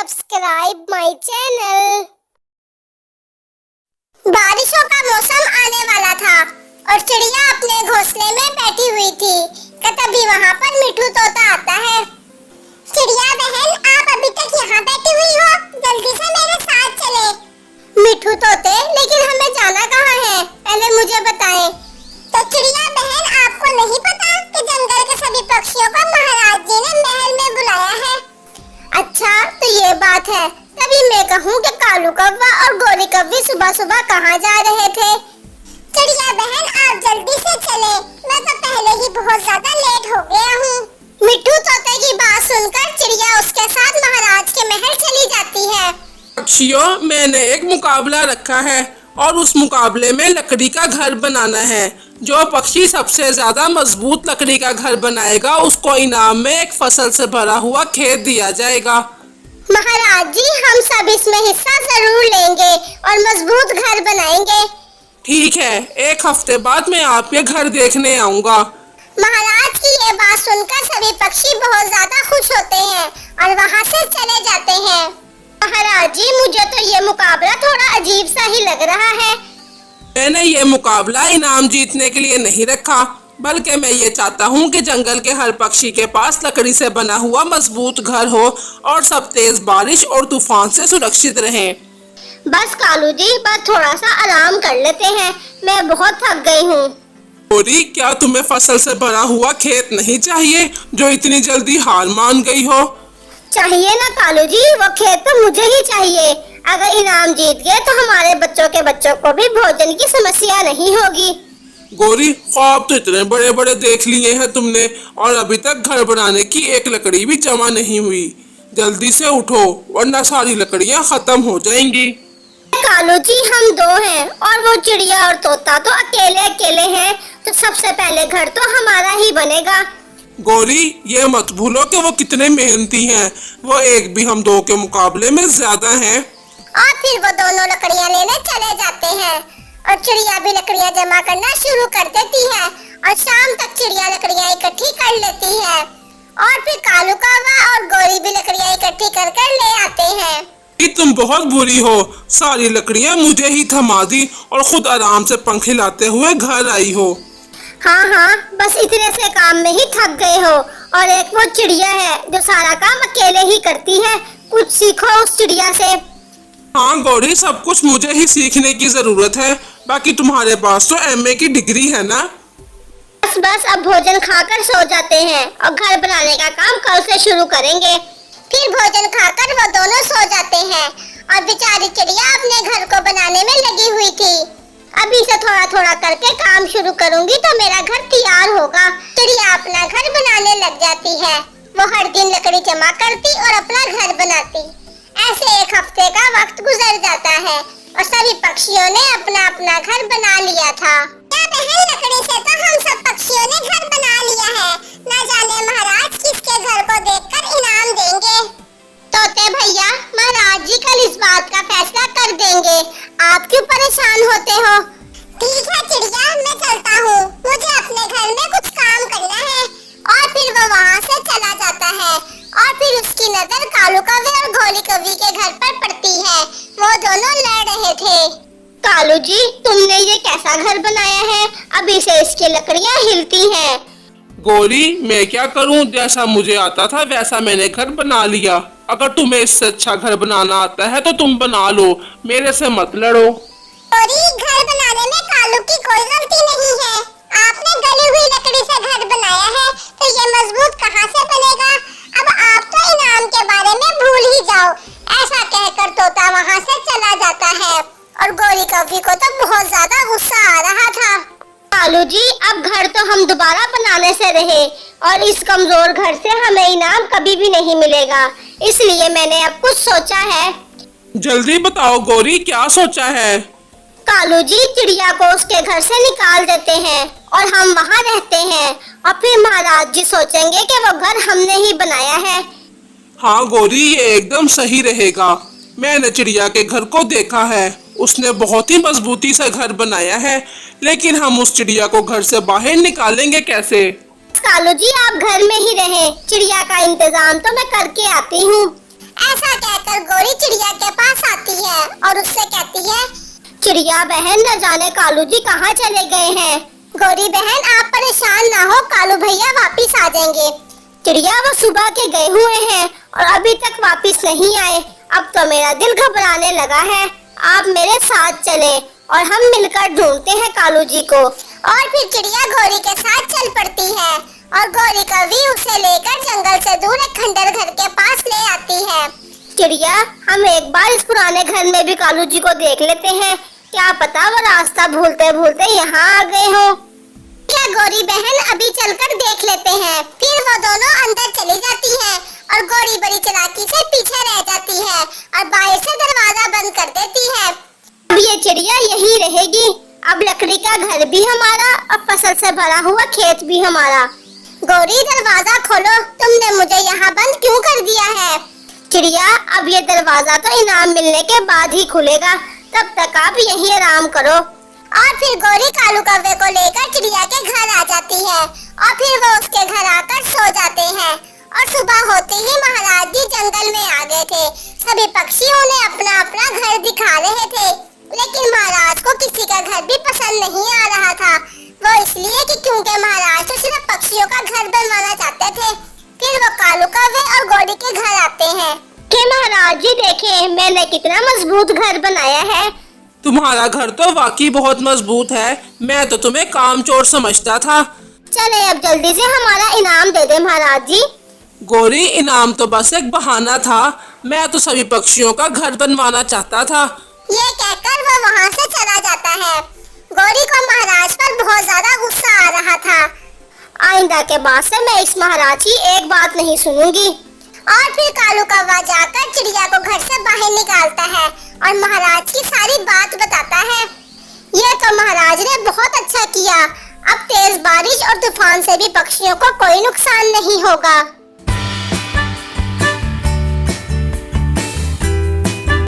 Subscribe my channel. बारिशों का मौसम आने वाला था और चिड़िया अपने घोंसले में बैठी हुई थी कि तभी वहाँ पर मिठू तोता आता है। चिड़िया बहन, आप अभी तक यहाँ बैठी हुई हो? जल्दी से मेरे साथ चले। मिठू तोते, लेकिन हमें जाना कहाँ है? पहले मुझे बताएं। तो चिड़िया बहन, आपको नहीं पता कि जंगल के सभी पक्षियों को महाराज जी ने महल में बुलाया है? अच्छा, तो ये बात है। तभी मैं कहूँ कि कालू कौवा और गोरी कौवी सुबह सुबह कहाँ जा रहे थे? चिड़िया बहन, आप जल्दी से चले, मैं तो पहले ही बहुत ज्यादा लेट हो गया हूँ। मिठू तोते की बात सुनकर चिड़िया उसके साथ महाराज के महल चली जाती है। पक्षियों, मैंने एक मुकाबला रखा है और उस मुकाबले में लकड़ी का घर बनाना है। जो पक्षी सबसे ज्यादा मजबूत लकड़ी का घर बनाएगा उसको इनाम में एक फसल से भरा हुआ खेत दिया जाएगा। महाराज जी, हम सब इसमें हिस्सा जरूर लेंगे और मजबूत घर बनाएंगे। ठीक है, एक हफ्ते बाद मैं आपके घर देखने आऊँगा। महाराज की ये बात सुनकर सभी पक्षी बहुत ज्यादा खुश होते हैं और वहाँ से चले जाते हैं। महाराज जी, मुझे तो ये मुकाबला थोड़ा अजीब सा ही लग रहा है। मैंने ये मुकाबला इनाम जीतने के लिए नहीं रखा, बल्कि मैं ये चाहता हूँ कि जंगल के हर पक्षी के पास लकड़ी से बना हुआ मजबूत घर हो और सब तेज बारिश और तूफान से सुरक्षित रहें। बस कालू जी, बस थोड़ा सा आराम कर लेते हैं, मैं बहुत थक गई हूँ। गोरी, क्या तुम्हें फसल से भरा हुआ खेत नहीं चाहिए जो इतनी जल्दी हार मान गई हो? चाहिए ना कालू जी, वो खेत तो मुझे ही चाहिए। अगर इनाम जीत गए तो हमारे बच्चों के बच्चों को भी भोजन की समस्या नहीं होगी। गोरी, ख्वाब तो इतने बड़े बड़े देख लिए हैं तुमने और अभी तक घर बनाने की एक लकड़ी भी जमा नहीं हुई। जल्दी से उठो वरना सारी लकड़ियां खत्म हो जाएंगी। कालू जी, हम दो हैं और वो चिड़िया और तोता तो अकेले अकेले हैं, तो सबसे पहले घर तो हमारा ही बनेगा। गोरी, ये मत भूलो कि वो कितने मेहनती हैं। वो एक भी हम दो के मुकाबले में ज्यादा हैं। और फिर वो दोनों लकड़ियां लेने चले जाते हैं और चिड़िया भी लकड़ियां जमा करना शुरू कर देती है और शाम तक चिड़िया लकड़ियां इकट्ठी कर लेती है और फिर कालू कौवा और गोरी भी लकड़ियां इकट्ठी कर कर ले आते हैं। कि तुम बहुत बुरी हो, सारी लकड़ियां मुझे ही थमा दी और खुद आराम से पंख हिलाते हुए घर आई हो। हाँ हाँ, बस इतने से काम में ही थक गए हो। और एक वो चिड़िया है जो सारा काम अकेले ही करती है, कुछ सीखो उस चिड़िया से। हाँ गौरी, सब कुछ मुझे ही सीखने की जरूरत है। बाकी तुम्हारे पास तो एमए की डिग्री है ना। बस बस, अब भोजन खाकर सो जाते हैं और घर बनाने का काम कल से शुरू करेंगे। फिर भोजन खाकर वो दोनों सो जाते हैं और बेचारी चिड़िया अपने घर को बनाने में लगी हुई थी। अभी से थोड़ा थोड़ा करके काम शुरू करूंगी तो मेरा घर तैयार होगा। चिड़िया अपना घर बनाने लग जाती है। वो हर दिन लकड़ी जमा करती और अपना घर बनाती। ऐसे एक हफ्ते का वक्त गुजर जाता है और सभी पक्षियों ने अपना अपना घर बना लिया था। क्या बहन, लकड़ी से तो हम सब पक्षियों ने घर बना लिया है। न जाने महाराज किसके घर को देखकर इनाम देंगे। तोते भैया, महाराज जी कल इस बात का फैसला कर देंगे, आप क्यों परेशान होते हो? ठीक है चिड़िया, मैं चलता हूँ, मुझे अपने घर में कुछ काम करना है। और फिर वो वहाँ से चला जाता है और फिर उसकी नजर कालू कौवे और गोरी कौवी के घर पर पड़ती है। वो दोनों लड़ रहे थे। कालू जी, तुमने ये कैसा घर बनाया है? अभी से इसकी लकड़ियाँ हिलती हैं। गोरी, मैं क्या करूं, जैसा मुझे आता था वैसा मैंने घर बना लिया। अगर तुम्हें इससे अच्छा घर बनाना आता है तो तुम बना लो, मेरे से मत लड़ो। गोरी, घर बनाने में कालू की कोई गलती नहीं है। आपने गली हुई लकड़ी से घर बनाया है तो ये मजबूत कहाँ से बनेगा? अब आप तो इनाम के बारे में भूल ही जाओ। ऐसा कहकर तोता वहाँ से चला जाता है और गोरी कौवी को तो बहुत ज्यादा गुस्सा आ रहा था। कालू जी, अब घर तो हम दोबारा बनाने से रहे और इस कमजोर घर से हमें इनाम कभी भी नहीं मिलेगा, इसलिए मैंने अब कुछ सोचा है। जल्दी बताओ गोरी, क्या सोचा है? कालू जी, चिड़िया को उसके घर से निकाल देते हैं और हम वहाँ रहते हैं और फिर महाराज जी सोचेंगे कि वो घर हमने ही बनाया है। हाँ गोरी, ये एकदम सही रहेगा। मैंने चिड़िया के घर को देखा है, उसने बहुत ही मजबूती से घर बनाया है, लेकिन हम उस चिड़िया को घर से बाहर निकालेंगे कैसे? कालू जी, आप घर में ही रहें, चिड़िया का इंतजाम तो मैं करके आती हूँ। ऐसा कहकर गौरी चिड़िया के पास आती है और उससे कहती है, चिड़िया बहन न जाने कालू जी कहाँ चले गए हैं। गौरी बहन आप परेशान ना हो, कालू भैया वापिस आ जाएंगे। चिड़िया वो सुबह के गए हुए हैं और अभी तक वापिस नहीं आए। अब तो मेरा दिल घबराने लगा है, आप मेरे साथ चले और हम मिलकर ढूंढते हैं कालू जी को। और फिर चिड़िया गौरी के साथ चल पड़ती है और गौरी कभी उसे लेकर जंगल से दूर एक खंडर घर के पास ले आती है। चिड़िया हम एक बार इस पुराने घर में भी कालू जी को देख लेते हैं, क्या पता वो रास्ता भूलते भूलते यहाँ आ गए हो। क्या गौरी बहन अभी चलकर देख लेते हैं। फिर वो दोनों अंदर चली जाती है और गौरी बड़ी चालाकी से पीछे रह जाती है और बाहर से दरवाजा बंद कर देती है। अब ये चिड़िया यही रहेगी, अब लकड़ी का घर भी हमारा और फसल से भरा हुआ खेत भी हमारा। गौरी दरवाजा खोलो, तुमने मुझे यहाँ बंद क्यों कर दिया है। चिड़िया अब ये दरवाजा तो इनाम मिलने के बाद ही खुलेगा, तब तक आप यहीं आराम करो। और फिर गौरी कालू कौवे को लेकर चिड़िया के घर आ जाती है और फिर वो उसके घर आकर सो जाते हैं। और सुबह होते ही महाराज जी जंगल में आ गए थे। सभी पक्षियों ने अपना अपना घर दिखा रहे थे, लेकिन महाराज को किसी का घर भी पसंद नहीं आ रहा था। वो इसलिए कि क्योंकि महाराज तो सिर्फ पक्षियों का घर बनवाना चाहते थे। फिर वो कालू कौवे और गौरी के घर आते हैं कि महाराज जी देखें मैंने कितना मजबूत घर बनाया है। तुम्हारा घर तो वाकई बहुत मजबूत है, मैं तो तुम्हें कामचोर समझता था। चले अब जल्दी से हमारा इनाम दे दे महाराज जी। गौरी इनाम तो बस एक बहाना था, मैं तो सभी पक्षियों का घर बनवाना चाहता था। ये कहकर वो वहाँ से चला जाता है। गौरी को महाराज पर बहुत ज्यादा गुस्सा आ रहा था। आइंदा के बाद से मैं इस महाराज की एक बात नहीं सुनूंगी। और फिर कालू कौवा जाकर चिड़िया को घर से बाहर निकालता है और महाराज की सारी बात बताता है। ये तो महाराज ने बहुत अच्छा किया, अब तेज बारिश और तूफान से भी पक्षियों को कोई नुकसान नहीं होगा।